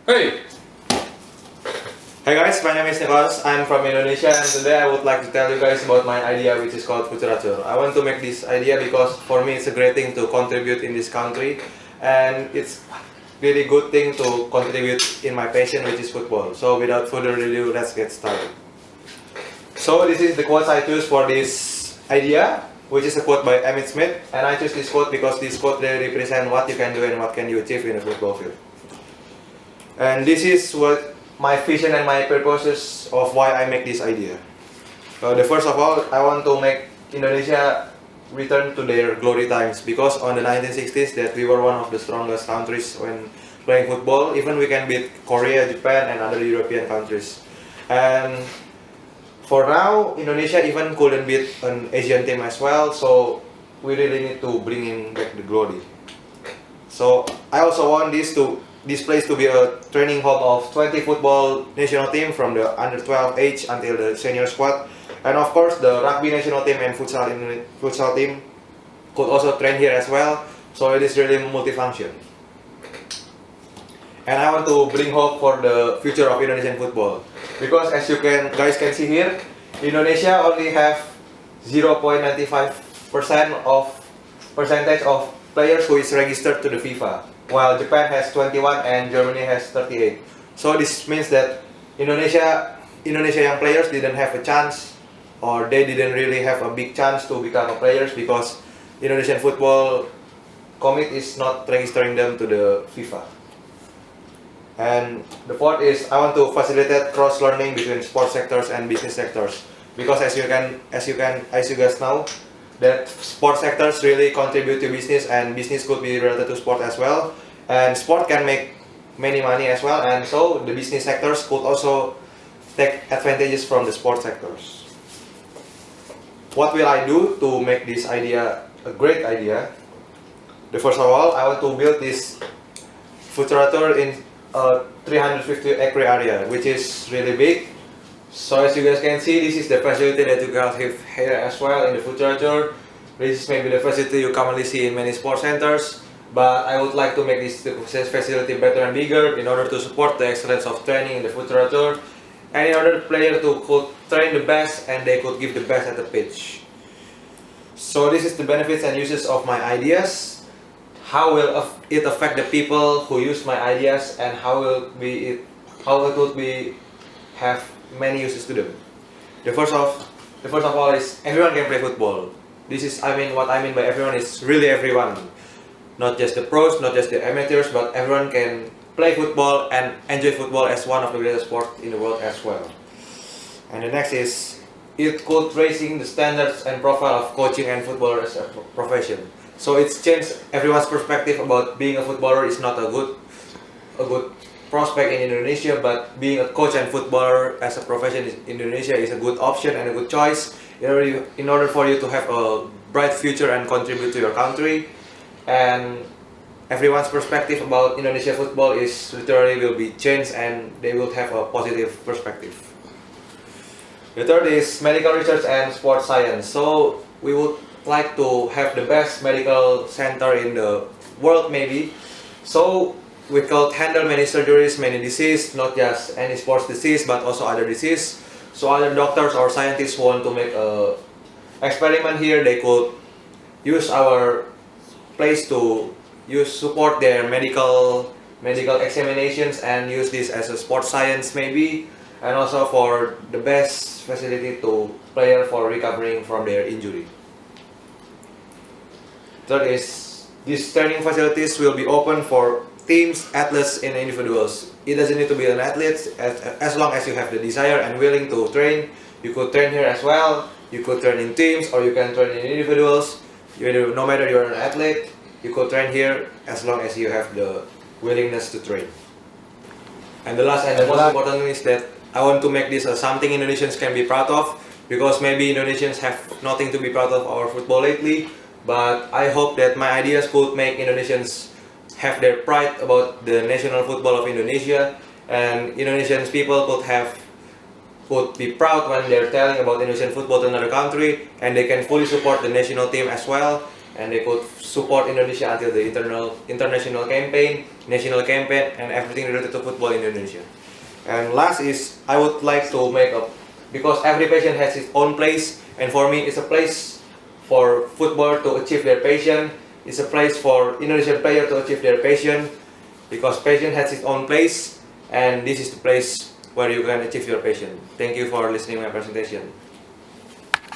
Hey! Hi guys, my name is Nicholas. I'm from Indonesia and today I would like to tell you guys about my idea which is called Footerature. I want to make this idea because for me it's a great thing to contribute in this country and it's really good thing to contribute in my passion which is football. So without further ado, let's get started. So this is the quote I choose for this idea, which is a quote by Emmitt Smith, and I choose this quote because this quote really represents what you can do and what can you achieve in a football field. And this is what my vision and my purposes of why I make this idea. The first of all, I want to make Indonesia return to their glory times because on the 1960s that we were one of the strongest countries when playing football. Even we can beat Korea, Japan and other European countries. And for now, Indonesia even couldn't beat an Asian team as well, so we really need to bring in back the glory. So I also want this place to be a training hub of 20 football national team from the under 12 age until the senior squad, and of course the rugby national team and futsal team could also train here as well. So it is really multifunction. And I want to bring hope for the future of Indonesian football because as you guys can see here, Indonesia only have 0.95% of percentage of players who is registered to the FIFA, while Japan has 21 and Germany has 38. So this means that Indonesia young players didn't have a chance, or they didn't really have a big chance to become a players because Indonesian football commit is not registering them to the FIFA. And the fourth is I want to facilitate cross learning between sports sectors and business sectors because as you guys know, that sports sectors really contribute to business and business could be related to sport as well, and sport can make many money as well, and so the business sectors could also take advantages from the sports sectors. What will I do to make this idea a great idea? The first of all, I want to build this Footerature in a 350-acre area, which is really big. So as you guys can see, this is the facility that you guys have here as well in the Footerature. This is maybe the facility you commonly see in many sports centers, but I would like to make this facility better and bigger in order to support the excellence of training in the Footerature, and in order for players to could train the best and they could give the best at the pitch. So this is the benefits and uses of my ideas. How will it affect the people who use my ideas, and how it would be have many uses to them. The first of all is everyone can play football. What I mean by everyone is really everyone, not just the pros, not just the amateurs, but everyone can play football and enjoy football as one of the greatest sports in the world as well. And the next is it could raising the standards and profile of coaching and footballer as a profession. So it's changed everyone's perspective about being a footballer is not a good prospect in Indonesia, but being a coach and footballer as a profession in Indonesia is a good option and a good choice in order for you to have a bright future and contribute to your country. And everyone's perspective about Indonesia football is literally will be changed and they will have a positive perspective. The third is medical research and sports science. So we would like to have the best medical center in the world maybe. So we could handle many surgeries, many diseases, not just any sports disease but also other disease. So other doctors or scientists who want to make a experiment here, they could use our place to support their medical examinations and use this as a sports science maybe, and also for the best facility to player for recovering from their injury. Third is these training facilities will be open for teams, athletes and individuals. It doesn't need to be an athlete, as long as you have the desire and willing to train. You could train here as well. You could train in teams or you can train in individuals. No matter you're an athlete, you could train here as long as you have the willingness to train. And the last and the most important is that I want to make this something Indonesians can be proud of, because maybe Indonesians have nothing to be proud of our football lately, but I hope that my ideas could make Indonesians have their pride about the national football of Indonesia, and Indonesian people could be proud when they're telling about Indonesian football to another country, and they can fully support the national team as well. and they could support Indonesia until the international campaign, national campaign, and everything related to football in Indonesia. And last is I would like to make a, because every passion has its own place, and for me it's a place for football to achieve their passion. It's a place for Indonesian player to achieve their passion, because passion has its own place, and this is the place where you can achieve your passion. Thank you for listening to my presentation.